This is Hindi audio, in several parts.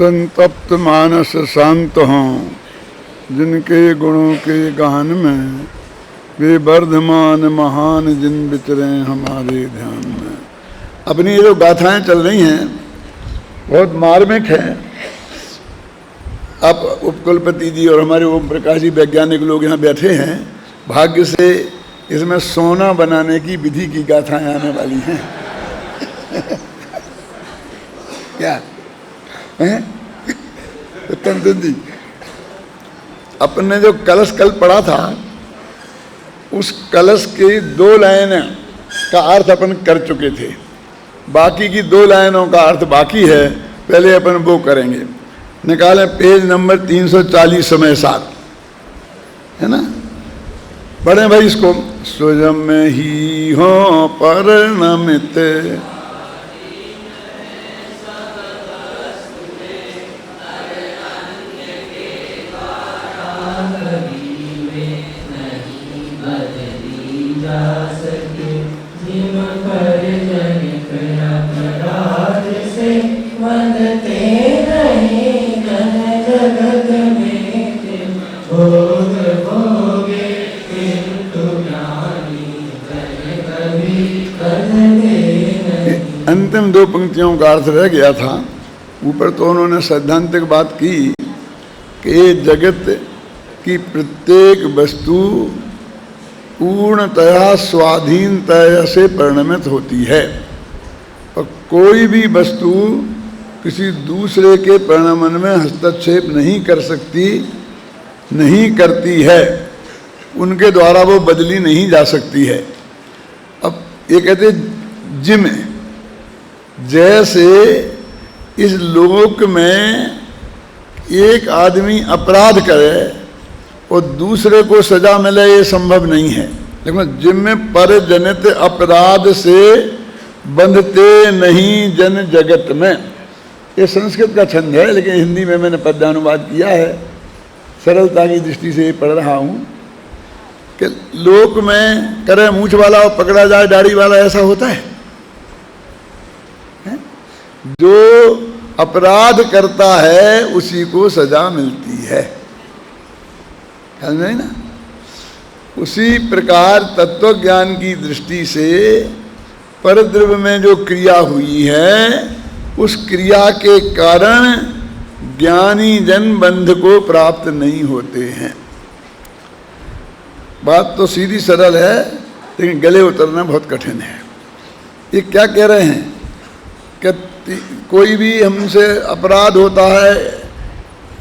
संतप्त मानस शांत हों, जिनके गुणों के गान में वे वर्धमान महान जिन विचरे हमारे ध्यान में। अपनी ये जो गाथाएं चल रही हैं बहुत मार्मिक हैं। अब उपकुलपति जी और हमारे ओम प्रकाश जी वैज्ञानिक लोग यहाँ बैठे हैं। भाग्य से इसमें सोना बनाने की विधि की गाथाएं आने वाली हैं। क्या उत्तम जी, अपने जो कलश कल पढ़ा था उस कलश की 2 लाइन का अर्थ अपन कर चुके थे, बाकी की 2 लाइनों का अर्थ बाकी है। पहले अपन वो करेंगे। निकालें पेज नंबर 340 समय 7, है ना। पढ़ें भाई इसको। स्वयं में ही हो परिणमित अंतिम 2 पंक्तियों का अर्थ रह गया था। ऊपर तो उन्होंने सैद्धांतिक बात की कि जगत की प्रत्येक वस्तु पूर्णतया स्वाधीनतया से परिणमित होती है और कोई भी वस्तु किसी दूसरे के परिणमन में हस्तक्षेप नहीं कर सकती, नहीं करती है। उनके द्वारा वो बदली नहीं जा सकती है। अब ये कहते जिम, जैसे इस लोक में एक आदमी अपराध करे और दूसरे को सजा मिले, ये संभव नहीं है। लेकिन जिम्मे पर जनित अपराध से बंधते नहीं जन जगत में, ये संस्कृत का छंद है, लेकिन हिंदी में मैंने पद्यानुवाद किया है। सरलता की दृष्टि से पढ़ रहा हूँ कि लोक में करे मूछ वाला और पकड़ा जाए दाढ़ी वाला, ऐसा होता है? जो अपराध करता है उसी को सजा मिलती है, नहीं ना। उसी प्रकार तत्व ज्ञान की दृष्टि से परद्रव्य में जो क्रिया हुई है उस क्रिया के कारण ज्ञानी जन बंध को प्राप्त नहीं होते हैं। बात तो सीधी सरल है, लेकिन गले उतरना बहुत कठिन है। ये क्या कह रहे हैं कि कोई भी हमसे अपराध होता है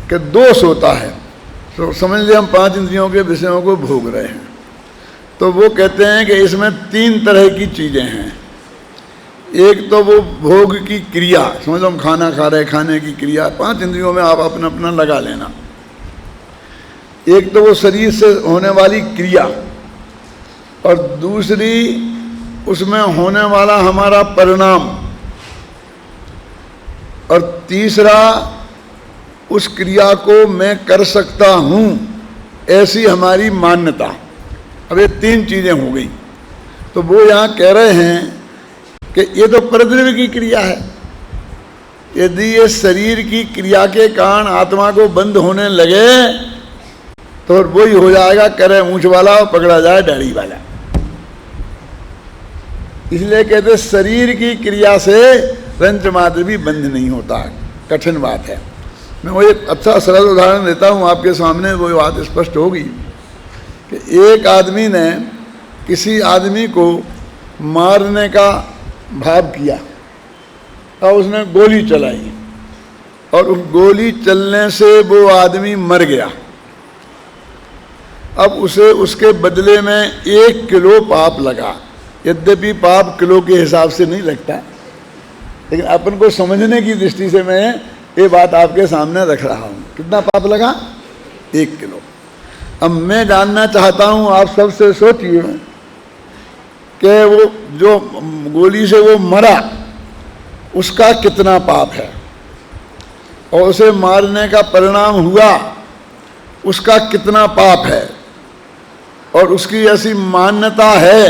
कि दोष होता है, तो समझ लिया हम 5 इंद्रियों के विषयों को भोग रहे हैं। तो वो कहते हैं कि इसमें 3 तरह की चीज़ें हैं। एक तो वो भोग की क्रिया, समझ लो हम खाना खा रहे, खाने की क्रिया 5 इंद्रियों में आप अपना अपना लगा लेना। एक तो वो शरीर से होने वाली क्रिया, और दूसरी उसमें होने वाला हमारा परिणाम, और तीसरा उस क्रिया को मैं कर सकता हूँ ऐसी हमारी मान्यता। अब ये 3 चीज़ें हो गई। तो वो यहाँ कह रहे हैं कि ये तो परद्रव्य की क्रिया है। यदि ये शरीर की क्रिया के कारण आत्मा को बंद होने लगे तो वही हो जाएगा करे मूछ वाला और पकड़ा जाए दाढ़ी वाला। इसलिए कहते शरीर की क्रिया से रंच मात्र भी बंद नहीं होता। कठिन बात है। मैं वो एक अच्छा सरल उदाहरण देता हूँ आपके सामने, वो बात स्पष्ट होगी कि एक आदमी ने किसी आदमी को मारने का भाव किया और उसने गोली चलाई और उस गोली चलने से वो आदमी मर गया। अब उसे उसके बदले में 1 किलो पाप लगा। यद्यपि पाप किलो के हिसाब से नहीं लगता, लेकिन अपन को समझने की दृष्टि से मैं ये बात आपके सामने रख रहा हूँ। कितना पाप लगा? 1 किलो। अब मैं जानना चाहता हूँ, आप सबसे सोचिए कि वो जो गोली से वो मरा उसका कितना पाप है, और उसे मारने का परिणाम हुआ उसका कितना पाप है, और उसकी ऐसी मान्यता है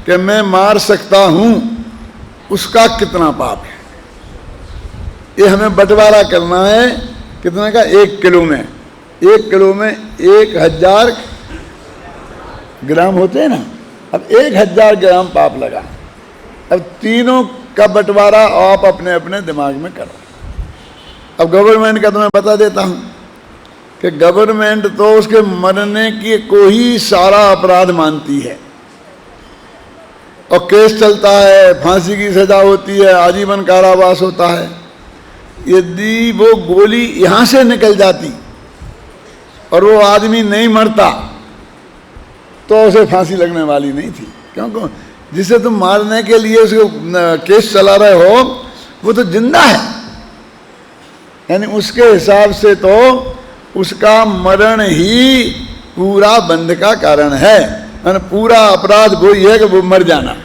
कि मैं मार सकता हूँ उसका कितना पाप है। ये हमें बंटवारा करना है कितना का, 1 किलो में। 1 किलो में 1000 ग्राम होते हैं ना। अब 1000 ग्राम पाप लगा। अब तीनों का बंटवारा आप अपने अपने दिमाग में करो। अब गवर्नमेंट का तो मैं बता देता हूं कि गवर्नमेंट तो उसके मरने की को ही सारा अपराध मानती है और केस चलता है, फांसी की सजा होती है, आजीवन कारावास होता है। यदि वो गोली यहां से निकल जाती और वो आदमी नहीं मरता तो उसे फांसी लगने वाली नहीं थी। क्योंकि जिसे तुम मारने के लिए उसको केस चला रहे हो वो तो जिंदा है, यानी उसके हिसाब से तो उसका मरण ही पूरा बंध का कारण है। यानी पूरा अपराध वही है कि वो मर जाना।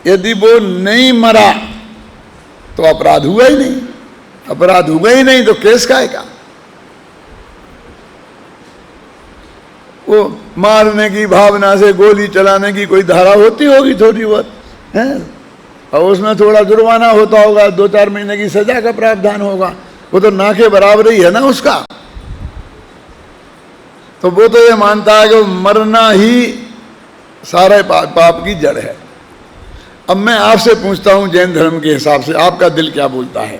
यदि वो नहीं मरा तो अपराध हुआ ही नहीं, अपराध हुआ ही नहीं तो केस काहेगा। वो मारने की भावना से गोली चलाने की कोई धारा होती होगी थोड़ी बहुत है, और उसमें थोड़ा जुर्माना होता होगा, 2-4 महीने की सजा का प्रावधान होगा, वो तो ना के बराबर ही है ना उसका। तो वो तो ये मानता है कि मरना ही सारे पाप की जड़ है। अब मैं आपसे पूछता हूं जैन धर्म के हिसाब से आपका दिल क्या बोलता है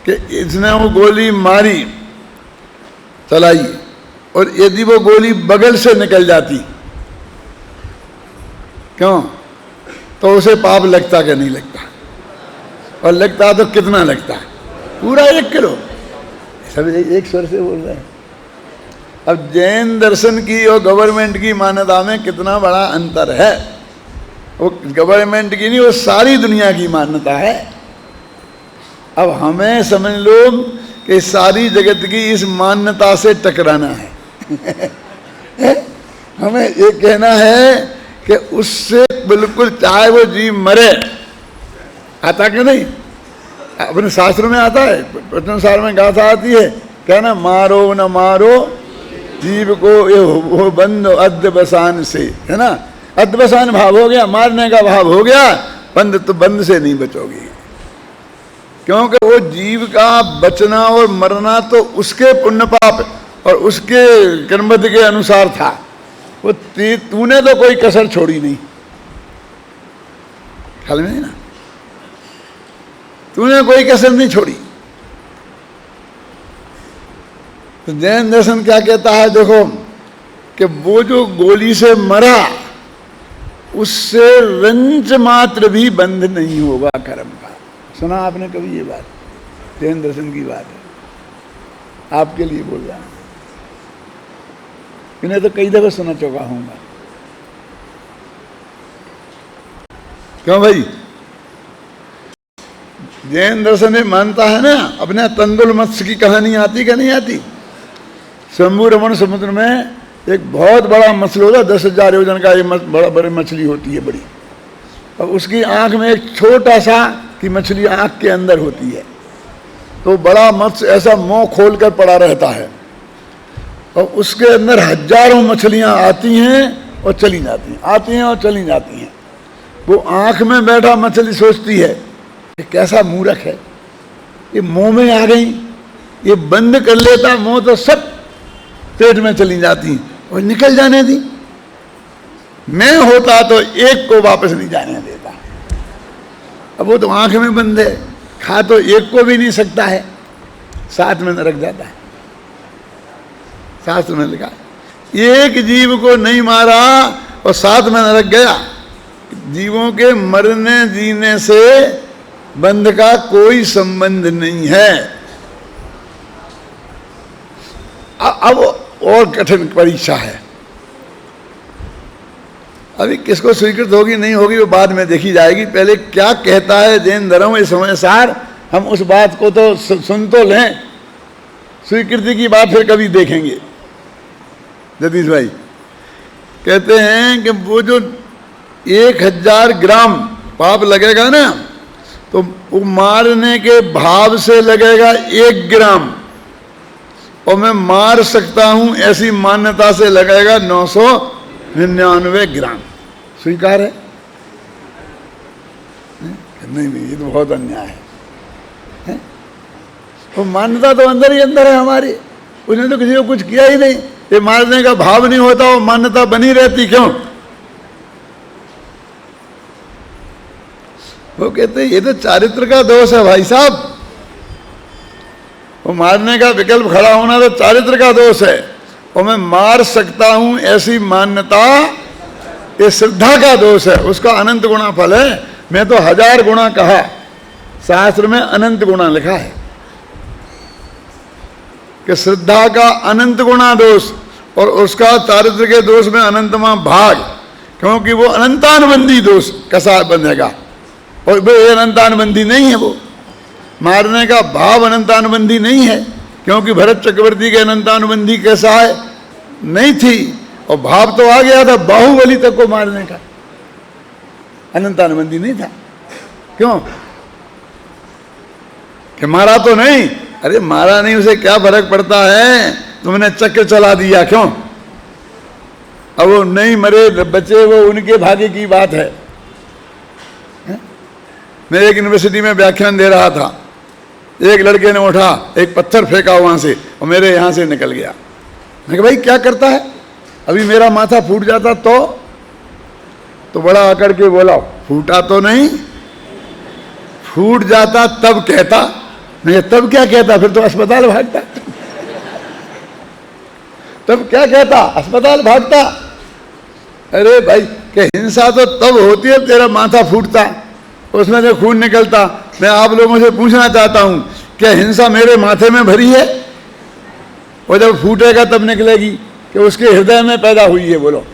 कि इसने वो गोली मारी चलाई और यदि वो गोली बगल से निकल जाती क्यों, तो उसे पाप लगता कि नहीं लगता, और लगता तो कितना लगता है, पूरा 1 किलो। सब एक स्वर से बोल रहे हैं। अब जैन दर्शन की और गवर्नमेंट की मान्यता में कितना बड़ा अंतर है। वो गवर्नमेंट की नहीं, वो सारी दुनिया की मान्यता है। अब हमें समझ लो कि सारी जगत की इस मान्यता से टकराना है। हमें ये कहना है कि उससे बिल्कुल चाहे वो जीव मरे, आता कि नहीं, अपने शास्त्रों में आता है, प्रथमसार में गाथा आती है, कहना मारो न मारो जीव को ये हो बंद अध्यवसान से, है ना। अध्यवसान भाव हो गया, मारने का भाव हो गया, बंद तो बंद से नहीं बचोगी। क्योंकि वो जीव का बचना और मरना तो उसके पुण्य पाप और उसके कर्मबद्ध के अनुसार था। वो तूने तो कोई कसर छोड़ी नहीं, ख्याल में ना, तूने कोई कसर नहीं छोड़ी। तो जैन दर्शन क्या कहता है, देखो कि वो जो गोली से मरा उससे रंच मात्र भी बंध नहीं होगा कर्म का। सुना आपने कभी ये बात? जैन दर्शन की बात है, आपके लिए बोल रहा हूं, इन्हें तो कई दफे सुना चुका हूंगा। क्यों भाई? जैन दर्शन में मानता है ना, अपने तंदुल मत्स्य की कहानी आती क्या नहीं आती? शंभु रमण समुद्र में एक बहुत बड़ा मछली होता है, 10,000 योजन का ये बड़ा बड़ी मछली होती है बड़ी, और उसकी आंख में एक छोटा सा की मछली आंख के अंदर होती है। तो बड़ा मत्स्य ऐसा मुंह खोल कर पड़ा रहता है और उसके अंदर हजारों मछलियां आती हैं और चली जाती हैं, आती हैं और चली जाती हैं। वो आंख में बैठा मछली सोचती है ये कैसा मूर्ख है, ये मुंह में आ गई, ये बंद कर लेता मुंह तो सब पेट में चली जाती और निकल जाने दी। मैं होता तो एक को वापस नहीं जाने देता। अब वो तो आंख में बंद है, खा तो एक को भी नहीं सकता है, साथ में नरक जाता है। शास्त्र में लिखा एक जीव को नहीं मारा और साथ में नरक गया। जीवों के मरने जीने से बंध का कोई संबंध नहीं है। अब और कठिन परीक्षा है, अभी किसको स्वीकृत होगी नहीं होगी वो बाद में देखी जाएगी। पहले क्या कहता है जैन धर्म इस समय सार, हम उस बात को तो सुन तो लें, स्वीकृति की बात फिर कभी देखेंगे। जगदीश भाई कहते हैं कि वो जो 1000 ग्राम पाप लगेगा ना, तो वो मारने के भाव से लगेगा 1 ग्राम, और मैं मार सकता हूं ऐसी मान्यता से लगेगा 999 ग्राम। स्वीकार है? नहीं, ये तो बहुत अन्याय है। वो मान्यता तो अंदर ही अंदर है हमारी, उसने तो किसी को कुछ किया ही नहीं। ये मारने का भाव नहीं होता, वो मान्यता बनी रहती क्यों? वो कहते ये तो चारित्र का दोष है भाई साहब। वो मारने का विकल्प खड़ा होना तो चारित्र का दोष है, और मैं मार सकता हूं ऐसी मान्यता ये श्रद्धा का दोष है, उसका अनंत गुणा फल है। मैं तो 1000 गुणा कहा, शास्त्र में अनंत गुणा लिखा है कि श्रद्धा का अनंत गुणा दोष और उसका चारित्र के दोष में अनंतमा भाग, क्योंकि वो अनंतानुबंधी दोष कैसा बनेगा, और वो अनंतानुबंधी नहीं है। वो मारने का भाव अनंतानुबंधी नहीं है, क्योंकि भरत चक्रवर्ती के अनंतानुबंधी कैसा है, नहीं थी, और भाव तो आ गया था बाहुबली तक को मारने का, अनंतानुबंधी नहीं था। क्यों कि मारा तो नहीं, अरे मारा नहीं, उसे क्या फर्क पड़ता है, तुमने चक्र चला दिया क्यों? अब वो नहीं मरे बचे, वो उनके भाग्य की बात है। मैं एक यूनिवर्सिटी में व्याख्यान दे रहा था, एक लड़के ने उठा एक पत्थर फेंका वहां से और मेरे यहां से निकल गया। मैं कहा भाई क्या करता है, अभी मेरा माथा फूट जाता तो बड़ा आकर के बोला, फूटा तो नहीं, फूट जाता तब कहता। मैं तब क्या कहता, फिर तो अस्पताल भागता। तब क्या कहता, अस्पताल भागता। अरे भाई कि हिंसा तो तब होती है तेरा माथा फूटता, उसमें से खून निकलता। मैं आप लोगों से पूछना चाहता हूं, क्या हिंसा मेरे माथे में भरी है? और जब फूटेगा तब निकलेगी कि उसके हृदय में पैदा हुई है? बोलो,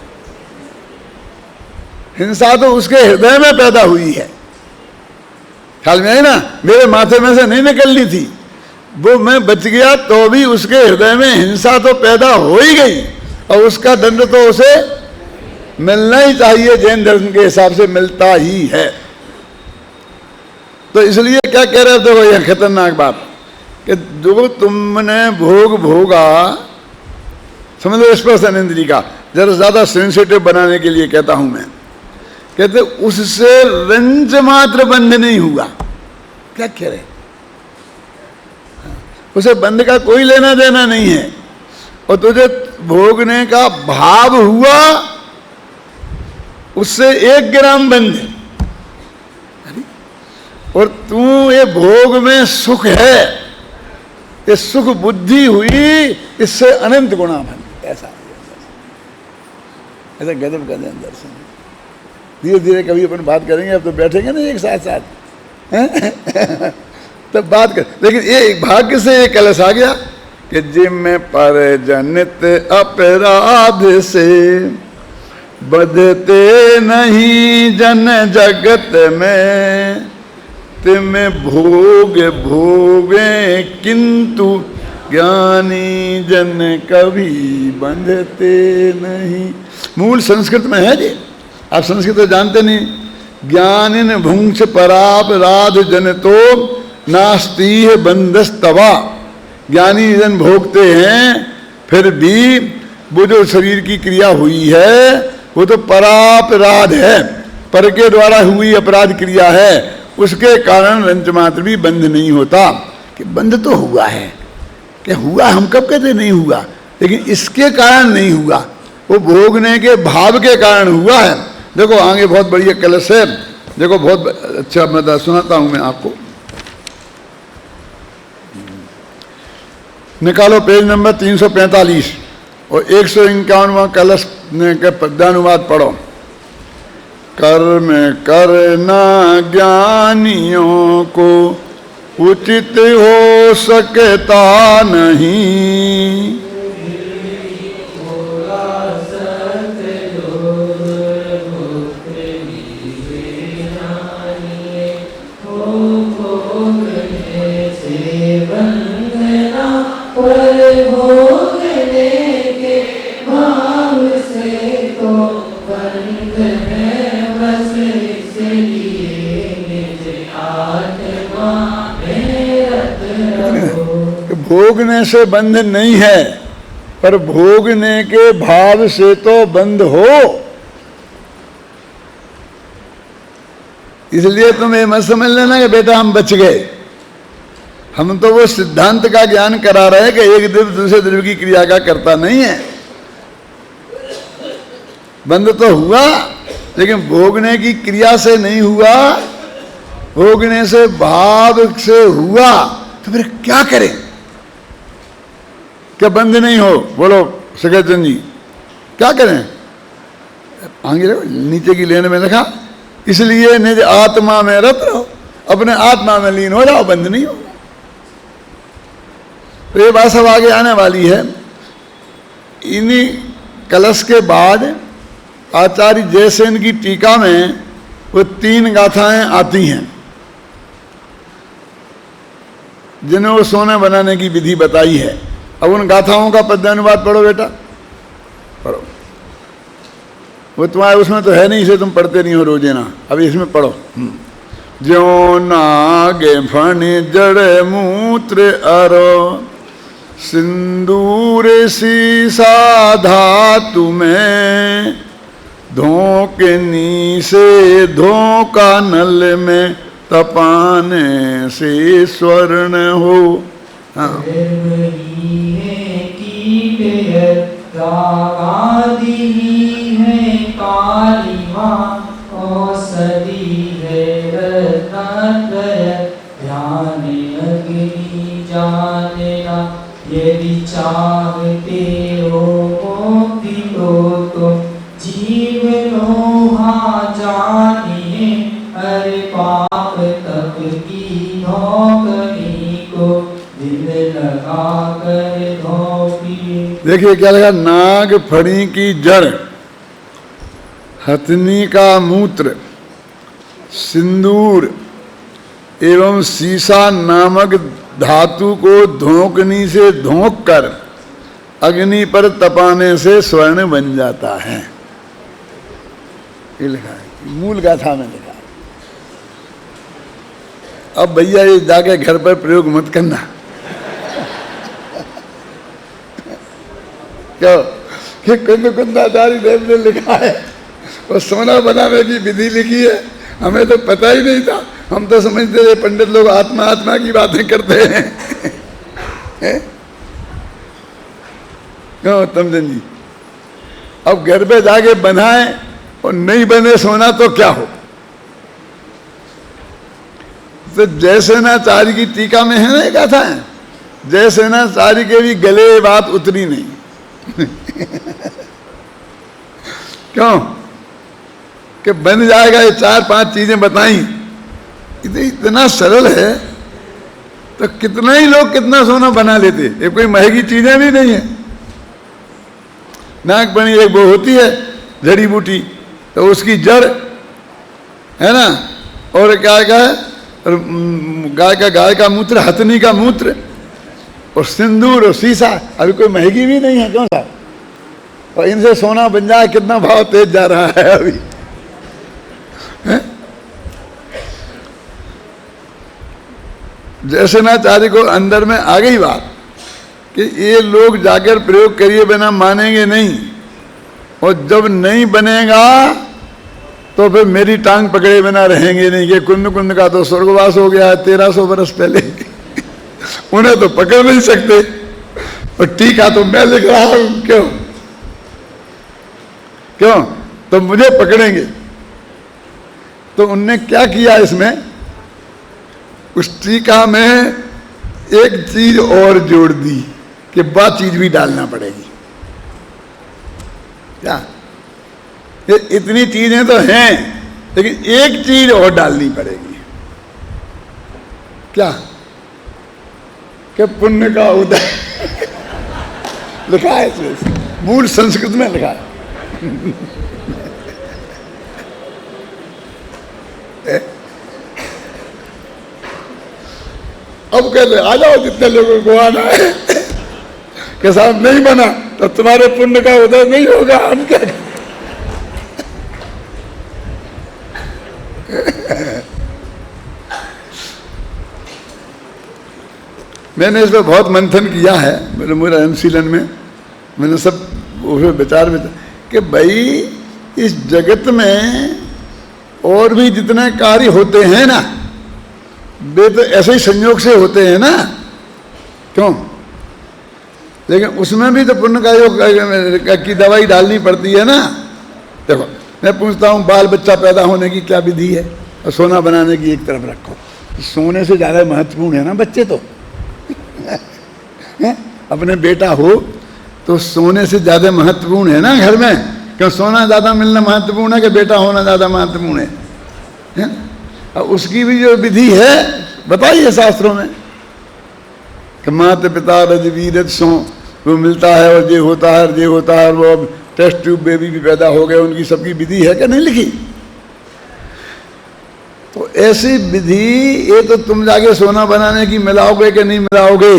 हिंसा तो उसके हृदय में पैदा हुई है। ख्याल में है ना, मेरे माथे में से नहीं निकलनी थी, वो मैं बच गया तो भी उसके हृदय में हिंसा तो पैदा हो ही गई, और उसका दंड तो उसे मिलना ही चाहिए, जैन धर्म के हिसाब से मिलता ही है। तो इसलिए क्या कह रहे थे वो, यह खतरनाक बात कि जो तुमने भोग भोगा, समझ लो स्पर्श इंद्रिय का, जरा ज्यादा सेंसिटिव बनाने के लिए कहता हूं मैं, कहते उससे रंज मात्र बंध नहीं हुआ। क्या कह रहे, उसे बंध का कोई लेना देना नहीं है, और तुझे भोगने का भाव हुआ, उससे 1 ग्राम बंध, और तू ये भोग में सुख है, ये सुख बुद्धि हुई, इससे अनंत गुणा बन। ऐसा गजब का दर्शन। धीरे धीरे कभी अपन बात करेंगे, अब तो बैठेंगे ना एक साथ साथ तब बात कर। लेकिन ये भाग्य से ये कलश आ गया कि जिम पर जनित अपराध से बधते नहीं जन जगत में, तिम भोग भोगे किंतु ज्ञानी जन कभी बंधते नहीं। मूल संस्कृत में है जी, आप संस्कृत तो जानते नहीं। ज्ञानिन भुंक्ष पराप राध जन तो नास्ती बंधस्तवा। ज्ञानी जन भोगते हैं, फिर भी वो जो शरीर की क्रिया हुई है वो तो परापराध है, पर के द्वारा हुई अपराध क्रिया है, उसके कारण रंच मात्र भी बंध नहीं होता। कि बंध तो हुआ है, कि हुआ हम कब कहते नहीं हुआ, लेकिन इसके कारण नहीं हुआ, वो भोगने के भाव के कारण हुआ है। देखो आगे बहुत बढ़िया कलश है, देखो बहुत अच्छा मैं सुनाता हूं मैं आपको। निकालो पेज नंबर 345 और 151वां कलश के पद्यानुवाद पढ़ो। कर्म करना ज्ञानियों को उचित हो सकता नहीं, भोगने से बंध नहीं है, पर भोगने के भाव से तो बंध हो। इसलिए तुम ये मत समझ लेना कि बेटा हम बच गए, हम तो वो सिद्धांत का ज्ञान करा रहे हैं कि एक द्रव्य दूसरे द्रव्य की क्रिया का करता नहीं है। बंद तो हुआ लेकिन भोगने की क्रिया से नहीं हुआ, भोगने से भाव से हुआ। तो फिर क्या करें? क्या बंद नहीं हो? बोलो सगतचंद जी, क्या करें? आगे नीचे की लेने में लिखा, इसलिए निज आत्मा में रत रहो, अपने आत्मा में लीन हो जाओ, बंद नहीं होगा। तो ये बात सब आगे आने वाली है। इन्हीं कलश के बाद आचार्य जयसेन की टीका में वो 3 गाथाएं आती हैं जिन्हें वो सोना बनाने की विधि बताई है। अब उन गाथाओं का पद्यानुवाद पढ़ो बेटा, पढ़ो। वो तुम्हारे उसमें तो है नहीं, इसे तुम पढ़ते नहीं हो रोजेना, अभी इसमें पढ़ो। ज्यो नागे फण जड़ मूत्र अरो, सिंदूर सीसा धातु में, धोकनी से धोका नल में, तपाने से स्वर्ण हो। हाँ। यदि चाहते हो मुक्ति को तुम जीव लोहा जानिए, अरे पाप तप की धोकनी को दिल लगा कर धोपिए। देखिए क्या लगा, नाग फणी की जड़, हथनी का मूत्र, सिंदूर एवं सीसा नामक धातु को धोकनी से धोक कर अग्नि पर तपाने से स्वर्ण बन जाता है। ये लिखा है, मूल गाथा में लिखा है। अब भैया ये जाके घर पर प्रयोग मत करना। क्यों कि कुंदाचार्य देव ने लिखा है और सोना बनाने की विधि लिखी है, हमें तो पता ही नहीं था। हम तो समझते थे पंडित लोग आत्मा आत्मा की बातें करते हैं। क्यों तमजन जी? अब घर पे जाके बनाए और नहीं बने सोना तो क्या हो? तो जयसेनाचार्य की टीका में है ना एक गाथा है, जयसेनाचार्य के भी गले बात उतरी नहीं। क्यों कि बन जाएगा, ये 4-5 चीजें बताई, इतना सरल है तो कितना ही लोग कितना सोना बना लेते। ये कोई महंगी चीजें भी नहीं है। नाग बनी एक वो होती है जड़ी बूटी, तो उसकी जड़ है ना, और क्या है गाय का मूत्र, हथनी का मूत्र और सिंदूर और शीशा, अभी कोई महंगी भी नहीं है। क्यों सा? और इनसे सोना बन जाए, कितना भाव तेज जा रहा है अभी है? जयसेनाचार्य को अंदर में आ गई बात कि ये लोग जाकर प्रयोग करिए बिना मानेंगे नहीं, और जब नहीं बनेगा तो फिर मेरी टांग पकड़े बिना रहेंगे नहीं। कि कुंद का तो स्वर्गवास हो गया है 1300 वर्ष पहले, उन्हें तो पकड़ नहीं सकते, और टीका तो मैं लिख रहा हूं। क्यों तो मुझे पकड़ेंगे। तो उनने क्या किया इसमें, उस टीका में एक चीज और जोड़ दी कि वह चीज भी डालना पड़ेगी। क्या ये इतनी चीजें तो हैं, लेकिन एक चीज और डालनी पड़ेगी। क्या कि पुण्य का उदय। लिखा है इसमें, मूल संस्कृत में लिखा है। अब कहते आ जाओ जितने लोगों को आना है, कि साहब नहीं बना तो तुम्हारे पुण्य का उदय नहीं होगा। हम क्या मैंने इस पर बहुत मंथन किया है, मेरे अनुशीलन में मैंने सब विचार कि भाई इस जगत में और भी जितने कार्य होते हैं ना, वे तो ऐसे ही संयोग से होते हैं ना, क्यों? लेकिन उसमें भी तो पुण्य का योग की दवाई डालनी पड़ती है ना। देखो मैं पूछता हूँ, बाल बच्चा पैदा होने की क्या विधि है, और सोना बनाने की एक तरफ रखो। सोने से ज़्यादा महत्वपूर्ण है ना बच्चे तो अपने बेटा हो तो सोने से ज़्यादा महत्वपूर्ण है ना घर में। क्यों? सोना ज़्यादा मिलना महत्वपूर्ण है कि बेटा होना ज़्यादा महत्वपूर्ण है? और उसकी भी जो विधि है बताइए शास्त्रों में कि माता पिता रजवीर सो वो मिलता है, और ये होता है और ये होता है, और वो अब टेस्ट ट्यूब बेबी भी पैदा हो गए, उनकी सबकी विधि है क्या नहीं लिखी? तो ऐसी विधि ये तो तुम जाके सोना बनाने की मिलाओगे कि नहीं मिलाओगे,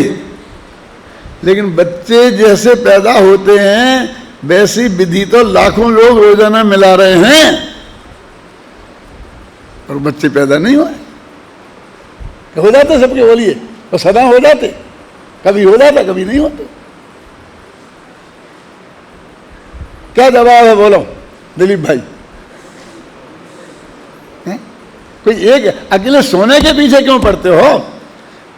लेकिन बच्चे जैसे पैदा होते हैं वैसी विधि तो लाखों लोग रोजाना मिला रहे हैं और बच्चे पैदा नहीं हुए। हो जाते सबके, बोलिए, तो सदा हो जाते, कभी हो जाता कभी नहीं होते। क्या जवाब है बोलो दिलीप भाई? कोई एक अकेले सोने के पीछे क्यों पड़ते हो?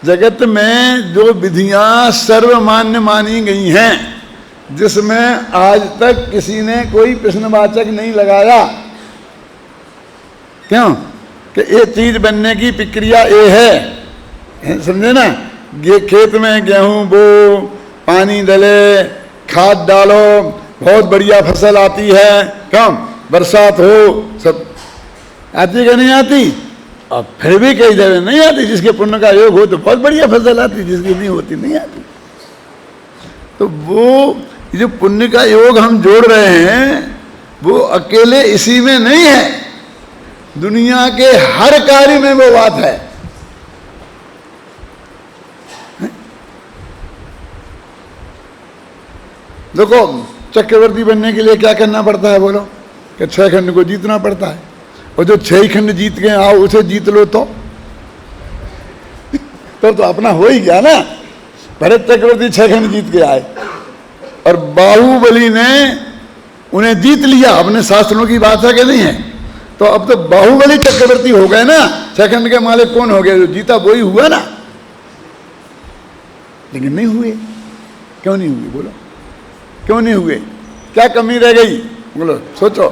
जगत में जो विधियां सर्वमान्य मानी गई हैं, जिसमें आज तक किसी ने कोई प्रश्नवाचक नहीं लगाया, क्यों? कि ये चीज बनने की प्रक्रिया ये है, समझे ना? ये खेत में गेहूं बो, पानी डले, खाद डालो, बहुत बढ़िया फसल आती है, क्यों? बरसात हो, सब आती कि नहीं आती? और फिर भी कई जगह नहीं आती। जिसके पुण्य का योग हो तो बहुत बढ़िया फसल आती, जिसकी नहीं होती नहीं आती। तो वो जो पुण्य का योग हम जोड़ रहे हैं वो अकेले इसी में नहीं है, दुनिया के हर कार्य में वो बात है। देखो चक्रवर्ती बनने के लिए क्या करना पड़ता है बोलो? कि 6 खंड को जीतना पड़ता है, और जो 6 खंड जीत गए आओ उसे जीत लो तो अपना हो ही गया ना। भरत चक्रवर्ती 6 खंड जीत के आए और बाहुबली ने उन्हें जीत लिया। अपने शास्त्रों की बात है कि नहीं है? तो अब तो बाहुबली चक्रवर्ती हो गए ना। 6 खंड के मालिक कौन हो गए? जो जीता वही हुआ ना। लेकिन नहीं हुए। क्यों नहीं हुए बोलो? क्यों नहीं हुए? क्या कमी रह गई बोलो? सोचो।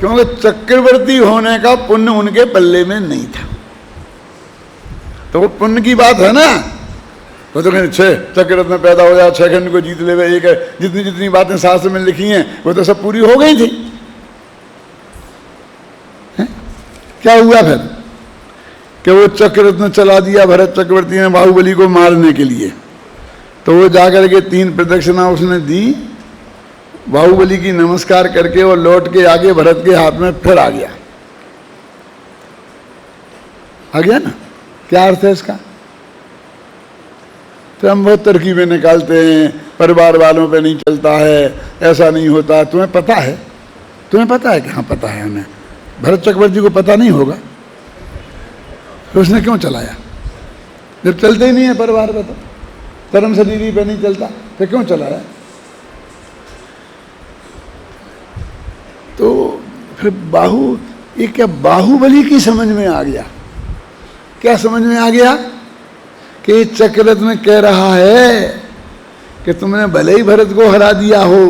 क्योंकि चक्रवर्ती होने का पुण्य उनके पल्ले में नहीं था। तो वो पुण्य की बात है ना। तो कहते 6 चक्ररत्न में पैदा हो जाए, 6 खंड को जीत ले, एक जितनी जितनी बातें शास्त्र में लिखी हैं वो तो सब पूरी हो गई थी। क्या हुआ फिर? कि वो चक्ररत्न चला दिया भरत चक्रवर्ती ने बाहुबली को मारने के लिए। तो वो जाकर के 3 प्रदक्षिणा उसने दी, बाहुबली की नमस्कार करके और लौट के आगे भरत के हाथ में फिर आ गया ना। क्या अर्थ है इसका? तो हम बहुत तरकीबें निकालते हैं, परिवार वालों पे नहीं चलता है, ऐसा नहीं होता। तुम्हें पता है? तुम्हें पता है कि हाँ पता है हमें। भरत चक्रवर्ती को पता नहीं होगा तो उसने क्यों चलाया? जब चलते ही नहीं है परिवार पे, तो धर्म शरीरी पे नहीं चलता तो क्यों चलाया? तो फिर ये क्या बाहुबली की समझ में आ गया? क्या समझ में आ गया? कि चक्ररत्न कह रहा है कि तुमने भले ही भरत को हरा दिया हो,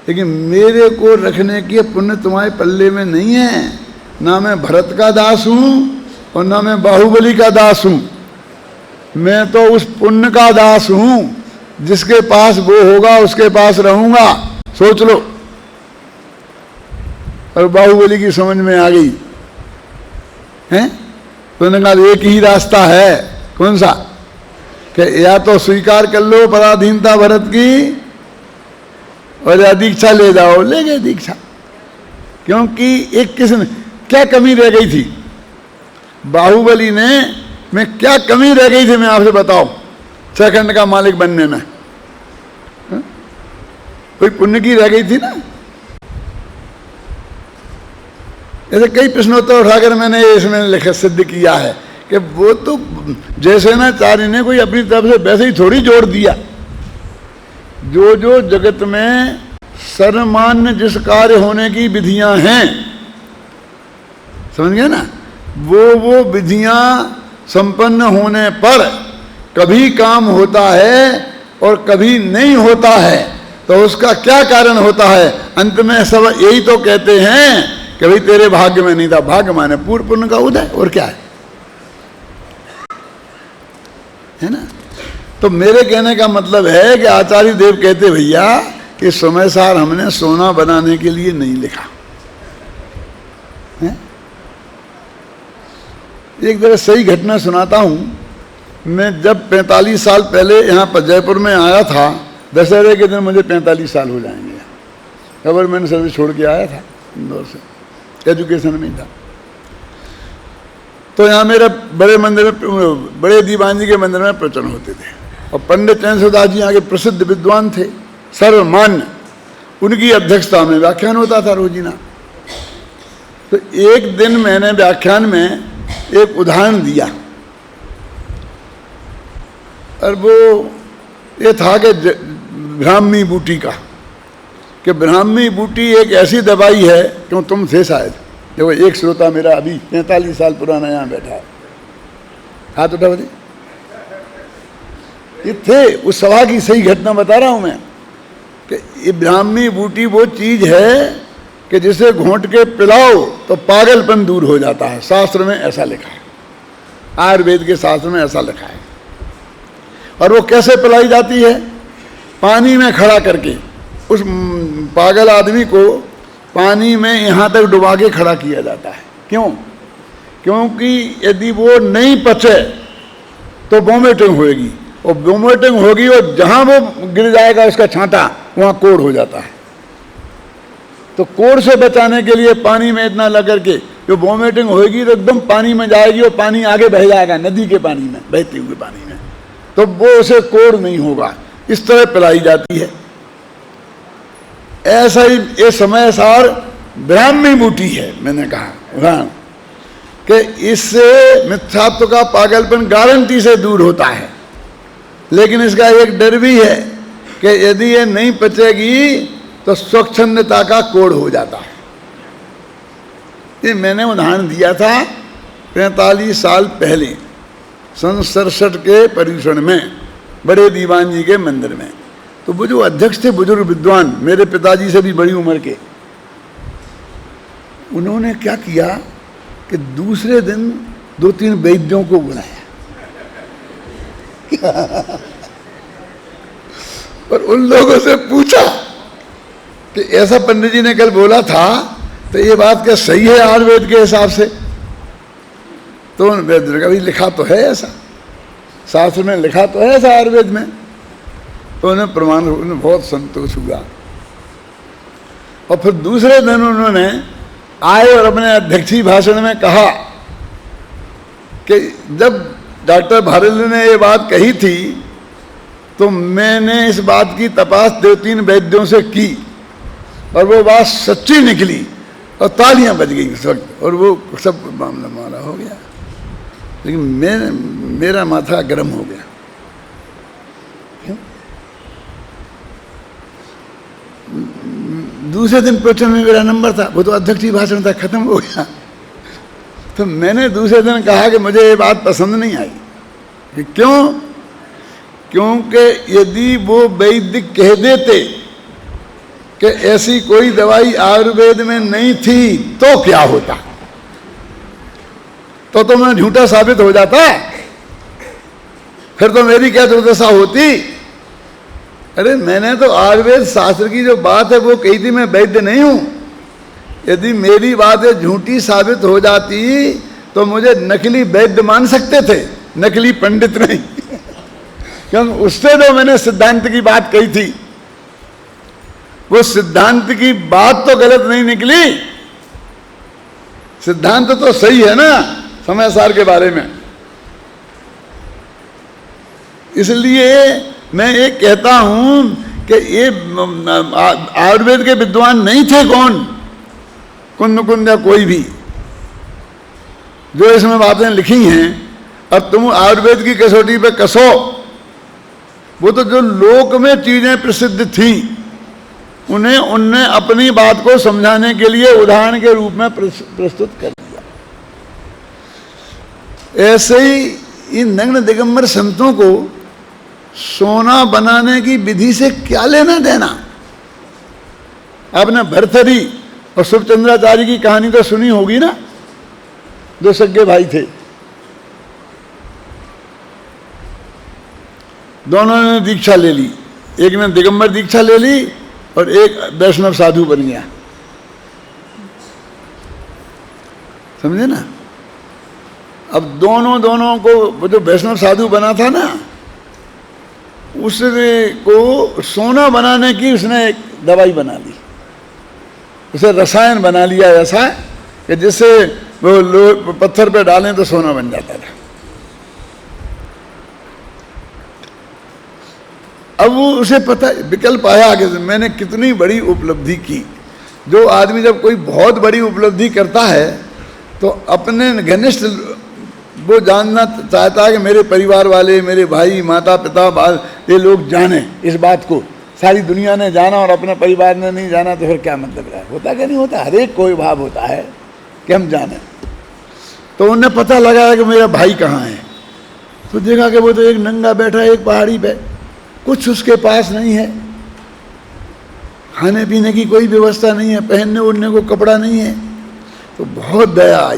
लेकिन मेरे को रखने के पुण्य तुम्हारे पल्ले में नहीं है। ना मैं भरत का दास हूं और ना मैं बाहुबली का दास हूं। मैं तो उस पुण्य का दास हूं, जिसके पास वो होगा उसके पास रहूंगा। सोच लो। और बाहुबली की समझ में आ गई है। तो उन्होंने कहा एक ही रास्ता है। कौन सा? कि या तो स्वीकार कर लो पराधीनता भरत की, और या दीक्षा ले जाओ। ले गए दीक्षा। क्योंकि एक किस्म क्या कमी रह गई थी बाहुबली ने, में क्या कमी रह गई थी मैं आपसे बताओ 6 खंड का मालिक बनने में? कोई पुण्य की रह गई थी ना। ऐसे कई प्रश्नोत्तर उठाकर मैंने इसमें लिखा सिद्ध किया है कि वो तो जैसे ना चार्य ने कोई अपनी तरफ से वैसे ही थोड़ी जोड़ दिया। जो जो जगत में सर्वमान्य जिस कार्य होने की विधियां हैं, समझ गए ना, वो विधियां संपन्न होने पर कभी काम होता है और कभी नहीं होता है, तो उसका क्या कारण होता है? अंत में सब यही तो कहते हैं कि भाई तेरे भाग्य में नहीं था। भाग्य माने पूर्व पुण्य का उदय, और क्या है ना? तो मेरे कहने का मतलब है कि आचार्य देव कहते भैया कि समय सार हमने सोना बनाने के लिए नहीं लिखा है? एक तरह सही घटना सुनाता हूं। मैं जब 45 साल पहले यहाँ पर जयपुर में आया था, दशहरे के दिन मुझे 45 साल हो जाएंगे। खबर मैंने सर्विस छोड़ के आया था इंदौर से, एजुकेशन में था। तो यहाँ मेरा बड़े मंदिर में, बड़े दीवान जी के मंदिर में प्रवचन होते थे, और पंडित चंद्रदास जी यहाँ के प्रसिद्ध विद्वान थे, सर्वमान्य, उनकी अध्यक्षता में व्याख्यान होता था रोजीना। तो एक दिन मैंने व्याख्यान में एक उदाहरण दिया, और वो ये था कि ब्राह्मी बूटी का, कि ब्राह्मी बूटी एक ऐसी दवाई है, क्यों तुम थे शायद, देखो एक श्रोता मेरा अभी 45 साल पुराना यहाँ बैठा है, हाथ उठा दी, ये थे उस सभा की सही घटना बता रहा हूं मैं, कि ये ब्राह्मी बूटी वो चीज है कि जिसे घोंट के पिलाओ तो पागलपन दूर हो जाता है। शास्त्र में ऐसा लिखा है, आयुर्वेद के शास्त्र में ऐसा लिखा है। और वो कैसे पिलाई जाती है? पानी में खड़ा करके उस पागल आदमी को पानी में यहाँ तक डुबा के खड़ा किया जाता है। क्यों? क्योंकि यदि वो नहीं पचे तो वोमिटिंग होगी, और वोमिटिंग होगी और जहाँ वो गिर जाएगा उसका छांटा, वहाँ कोढ़ हो जाता है। तो कोढ़ से बचाने के लिए पानी में इतना लग करके, जो वोमिटिंग होगी तो एकदम पानी में जाएगी और पानी आगे बह जाएगा, नदी के पानी में, बहते हुए पानी में, तो वो उसे कोढ़ नहीं होगा। इस तरह पिलाई जाती है। ऐसा ही ये समय सार ब्राह्मी बूटी है। मैंने कहा कि इससे मिथ्यात्व का पागलपन गारंटी से दूर होता है, लेकिन इसका एक डर भी है कि यदि ये नहीं पचेगी तो स्वच्छंदता का कोढ़ हो जाता है। ये मैंने उदाहरण दिया था 45 साल पहले, सन 67 के पर्यूषण में, बड़े दीवान जी के मंदिर में। तो वो जो अध्यक्ष थे, बुजुर्ग विद्वान, मेरे पिताजी से भी बड़ी उम्र के, उन्होंने क्या किया कि दूसरे दिन 2-3 वैद्यों को बुलाया और उन लोगों से पूछा कि ऐसा पंडित जी ने कल बोला था, तो ये बात क्या सही है आयुर्वेद के हिसाब से? तो वैद्य का भी लिखा तो है ऐसा, शास्त्र में लिखा तो है ऐसा आयुर्वेद में। तो उन्हें प्रमाण, उन्हें बहुत संतोष हुआ। और फिर दूसरे दिन उन्होंने आए और अपने अध्यक्षीय भाषण में कहा कि जब डॉक्टर भारल ने ये बात कही थी तो मैंने इस बात की तपास 2-3 वैद्यों से की, और वो बात सच्ची निकली, और तालियां बज गई उस वक्त, और वो सब मामला मारा हो गया। लेकिन मेरा माथा गर्म हो गया। क्यों? दूसरे दिन प्रवचन में मेरा नंबर था, वो तो अध्यक्षीय भाषण था, खत्म हो गया। तो मैंने दूसरे दिन कहा कि मुझे ये बात पसंद नहीं आई। कि क्यों? क्योंकि यदि वो वैद्य कह देते कि ऐसी कोई दवाई आयुर्वेद में नहीं थी तो क्या होता, तो मैं झूठा साबित हो जाता, फिर तो मेरी क्या दुर्दशा होती। अरे मैंने तो आयुर्वेद शास्त्र की जो बात है वो कही थी, मैं वैद्य नहीं हूं। यदि मेरी बातें झूठी साबित हो जाती तो मुझे नकली वैद्य मान सकते थे, नकली पंडित नहीं। क्योंकि उससे जो मैंने सिद्धांत की बात कही थी, वो सिद्धांत की बात तो गलत नहीं निकली, सिद्धांत तो सही है ना समय सार के बारे में। इसलिए मैं ये कहता हूं कि ये आयुर्वेद के विद्वान नहीं थे कौन, कुंद या कोई भी, जो इसमें बातें लिखी हैं, और तुम आयुर्वेद की कसौटी पे कसो। वो तो जो लोक में चीजें प्रसिद्ध थीं, उनने अपनी बात को समझाने के लिए उदाहरण के रूप में प्रस्तुत कर दिया। ऐसे ही इन नग्न दिगंबर संतों को सोना बनाने की विधि से क्या लेना देना। आपने भरथरी और शुभचंद्राचार्य की कहानी तो सुनी होगी ना, दो सगे भाई थे, दोनों ने दीक्षा ले ली। एक ने दिगंबर दीक्षा ले ली और एक वैष्णव साधु बन गया, समझे ना। अब दोनों को, वो जो वैष्णव साधु बना था ना, उसने को सोना बनाने की उसने एक दवाई बना ली, उसे रसायन बना लिया ऐसा कि जिससे वो पत्थर पे डालें तो सोना बन जाता था। अब वो उसे पता विकल्प आया कि मैंने कितनी बड़ी उपलब्धि की। जो आदमी जब कोई बहुत बड़ी उपलब्धि करता है तो अपने घनिष्ठ वो जानना चाहता है कि मेरे परिवार वाले, मेरे भाई, माता पिता, ये लोग जाने इस बात को। सारी दुनिया ने जाना और अपने परिवार ने नहीं जाना तो फिर क्या मतलब है? होता क्या नहीं होता? हर एक कोई भाव होता है कि हम जाने। तो उन्हें पता लगा कि मेरा भाई कहाँ है, तो देखा कि वो तो एक नंगा बैठा है एक पहाड़ी पे, कुछ उसके पास नहीं है, खाने पीने की कोई व्यवस्था नहीं है, पहनने ओढ़ने को कपड़ा नहीं है। तो बहुत दया आई,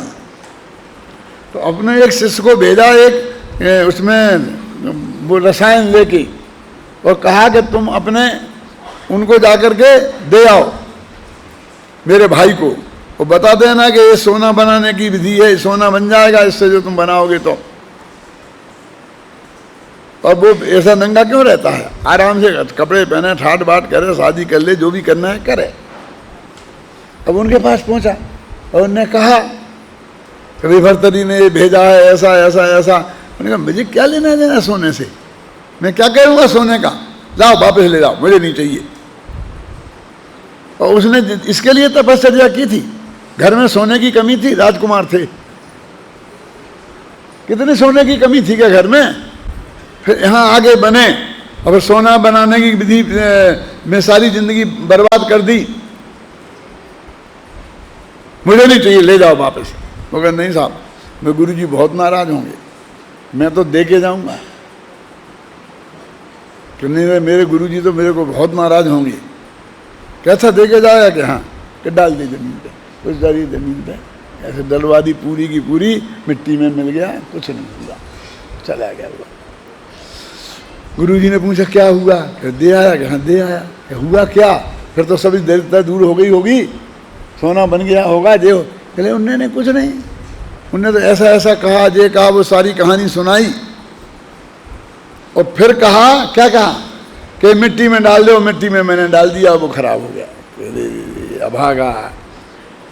तो अपने एक शिष्य को भेजा, एक उसमें वो रसायन लेके, और कहा कि तुम अपने उनको जाकर के दे आओ मेरे भाई को, और बता देना कि ये सोना बनाने की विधि है, सोना बन जाएगा इससे जो तुम बनाओगे तो। और वो ऐसा नंगा क्यों रहता है? आराम से कपड़े पहने, ठाट बाट करे, शादी कर ले, जो भी करना है करे। अब उनके पास पहुंचा और उन्होंने कहा कभी भरतरी ने भेजा है ऐसा ऐसा ऐसा। उन्होंने कहा मुझे क्या लेना देना सोने से, मैं क्या करूँगा सोने का, जाओ वापस ले जाओ, मुझे नहीं चाहिए। और उसने इसके लिए तपस्या की थी, घर में सोने की कमी थी, राजकुमार थे, कितनी सोने की कमी थी क्या घर में। फिर यहाँ आगे बने और सोना बनाने की विधि में सारी जिंदगी बर्बाद कर दी। मुझे नहीं चाहिए, ले जाओ वापस। वो कहा नहीं साहब, मैं गुरुजी बहुत नाराज होंगे, मैं तो दे के जाऊंगा। कि नहीं, मेरे गुरुजी तो मेरे को बहुत नाराज होंगे। कैसा दे के जाएगा कि हाँ, कि डाल दी जमीन पे, उस सारी जमीन पे ऐसे डलवा दी, पूरी की पूरी मिट्टी में मिल गया, कुछ नहीं हुआ, चला गया वो। गुरुजी ने पूछा क्या हुआ? कि दे आया। कि हाँ दे आया। कि हुआ क्या? फिर तो सभी देर दूर हो गई होगी, सोना बन गया होगा जो। कहले उन्होंने कुछ नहीं, उनने तो ऐसा ऐसा कहा, जे कहा, वो सारी कहानी सुनाई। और फिर कहा, क्या कहा? कि मिट्टी में डाल दो। मिट्टी में मैंने डाल दिया, वो खराब हो गया। अभागा,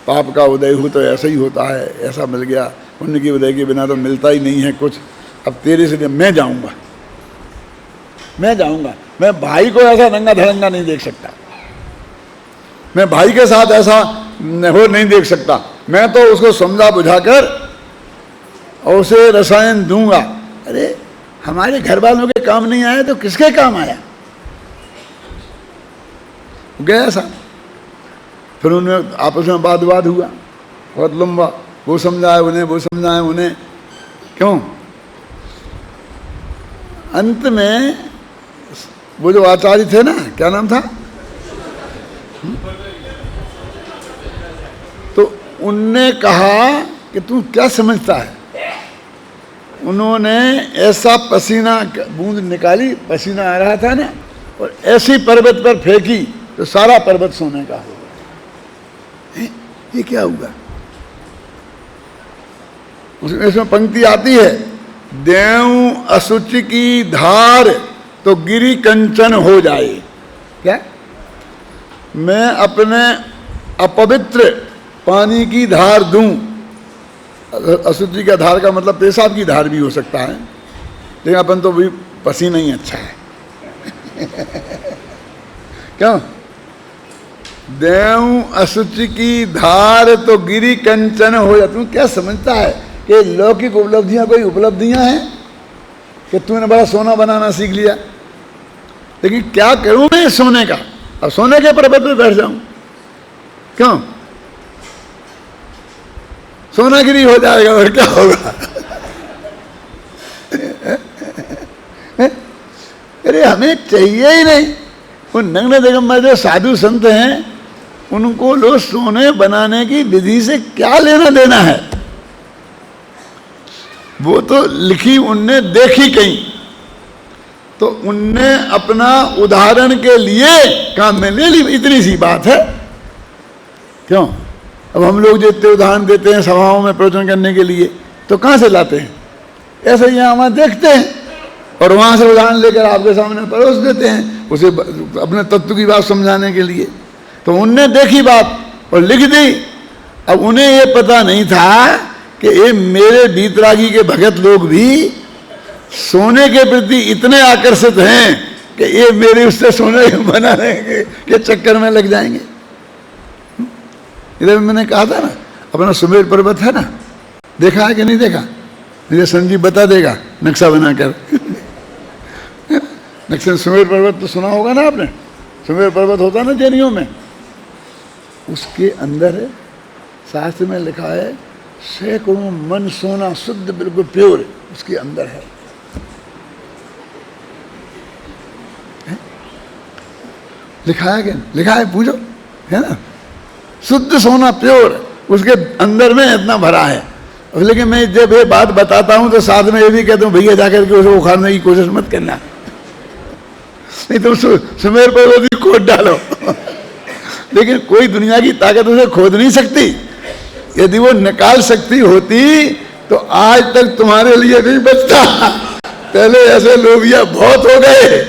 पाप का उदय हो तो ऐसा ही होता है, ऐसा मिल गया। पुण्य के उदय के बिना तो मिलता ही नहीं है कुछ। अब तेरे से मैं जाऊंगा, मैं जाऊंगा। मैं भाई को ऐसा नंगा धड़ंगा नहीं देख सकता, मैं भाई के साथ ऐसा हो नहीं देख सकता। मैं तो उसको समझा बुझाकर और उसे रसायन दूंगा। अरे हमारे घर वालों के काम नहीं आया तो किसके काम आया? गया ऐसा। फिर उन्हें आपस में वाद विवाद हुआ बहुत लंबा, वो समझाए उन्हें, वो समझाए उन्हें। क्यों? अंत में वो जो आचार्य थे ना, क्या नाम था, तो उनने कहा कि तू क्या समझता है? उन्होंने ऐसा पसीना बूंद निकाली, पसीना आ रहा था ना, और ऐसी पर्वत पर फेंकी तो सारा पर्वत सोने का हो गया। ये क्या हुआ? उसमें पंक्ति आती है, देव असुचि की धार तो गिरी कंचन हो जाए। क्या? मैं अपने अपवित्र पानी की धार दूं। अशुद्धि का धार का मतलब पेशाब की धार भी हो सकता है, लेकिन अपन तो भी पसीना ही अच्छा है। क्यों? देव अशुचि की धार तो गिरी कंचन हो जाए। तू क्या समझता है कि लौकिक उपलब्धियां कोई उपलब्धियां हैं कि तूने बड़ा सोना बनाना सीख लिया? लेकिन क्या करूं मैं सोने का? अब सोने के पर्वत पे बैठ जाऊं? क्यों? सोनागिरी हो जाएगा और क्या होगा? अरे हमें चाहिए ही नहीं। वो नग्न दिगंबर जो साधु संत हैं उनको लोग सोने बनाने की विधि से क्या लेना देना है? वो तो लिखी उनने देखी कहीं, तो उनने अपना उदाहरण के लिए काम में ले ली, इतनी सी बात है। क्यों? अब हम लोग जितने उदाहरण देते हैं सभाओं में प्रवचन करने के लिए, तो कहाँ से लाते हैं? ऐसे ही यहाँ वहाँ देखते हैं और वहाँ से उदाहरण लेकर आपके सामने परोस देते हैं, उसे अपने तत्व की बात समझाने के लिए। तो उनने देखी बात और लिख दी। अब उन्हें ये पता नहीं था कि ये मेरे बीतरागी के भगत लोग भी सोने के प्रति इतने आकर्षित हैं कि ये मेरे उससे सोने बनाने के चक्कर में लग जाएंगे। इधर मैंने कहा था ना, अपना सुमेर पर्वत है ना, देखा है कि नहीं देखा? मुझे संजीव बता देगा नक्शा बनाकर। नक्शा सुमेर पर्वत तो सुना होगा ना आपने? सुमेर पर्वत होता ना जैनियों में, उसके अंदर है, शास्त्र में लिखा है सैकड़ों मन सोना शुद्ध बिल्कुल प्योर उसके अंदर है। लिखा है क्या? लिखा है, पूछो, है ना? शुद्ध सोना प्योर उसके अंदर में इतना भरा है। लेकिन मैं जब ये बात बताता हूं तो साथ में ये भी कहता हूं भैया जाकर के उसे उखाड़ने की कोशिश मत करना, नहीं तो सुमेर पर्वत भी खोद डालो। लेकिन कोई दुनिया की ताकत उसे खोद नहीं सकती। यदि वो निकाल सकती होती तो आज तक तुम्हारे लिए नहीं बचता। पहले ऐसे लोबिया बहुत हो गए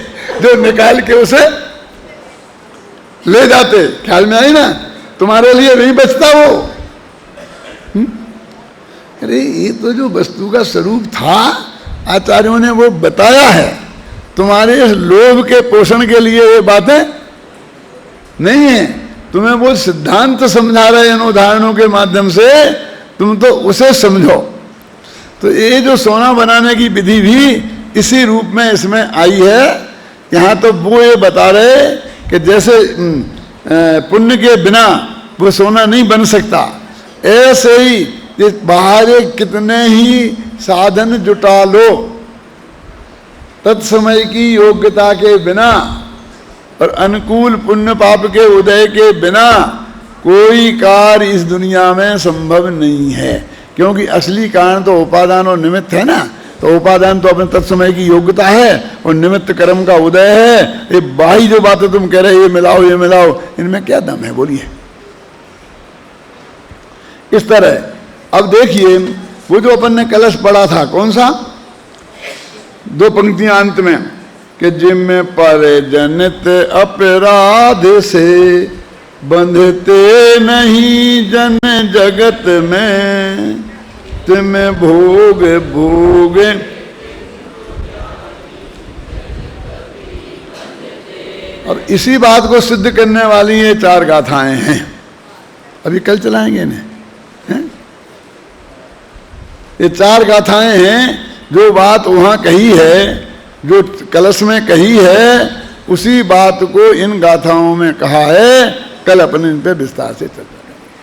जो निकाल के उसे ले जाते। ख्याल में आई ना? तुम्हारे लिए नहीं बचता वो। अरे ये तो जो वस्तु का स्वरूप था आचार्यों ने वो बताया है। तुम्हारे इस लोभ के पोषण के लिए ये बातें नहीं है। तुम्हें वो सिद्धांत समझा रहे हैं इन उदाहरणों के माध्यम से, तुम तो उसे समझो। तो ये जो सोना बनाने की विधि भी इसी रूप में इसमें आई है। यहाँ तो वो ये बता रहे कि जैसे पुण्य के बिना वो सोना नहीं बन सकता, ऐसे ही बाहर कितने ही साधन जुटा लो, तत्समय की योग्यता के बिना और अनुकूल पुण्य पाप के उदय के बिना कोई कार्य इस दुनिया में संभव नहीं है। क्योंकि असली कारण तो उपादान और निमित्त है ना। तो उपादान तो अपने तत्समय की योग्यता है और निमित्त कर्म का उदय है। ये बाही जो बातें तुम कह रहे ये मिलाओ, इनमें क्या दम है बोलिए? इस तरह अब देखिए वो जो अपन ने कलश पढ़ा था, कौन सा? 2 पंक्तियां अंत में कि जिम्मे पर जनित अपराध से बंधते नहीं जन जगत में, तुम्हें भोग भोग। अब इसी बात को सिद्ध करने वाली ये 4 गाथाएं हैं। अभी कल चलाएंगे इन्हें। ये 4 गाथाएं हैं। जो बात वहां कही है, जो कलश में कही है, उसी बात को इन गाथाओं में कहा है। कल अपन इन पे विस्तार से चलते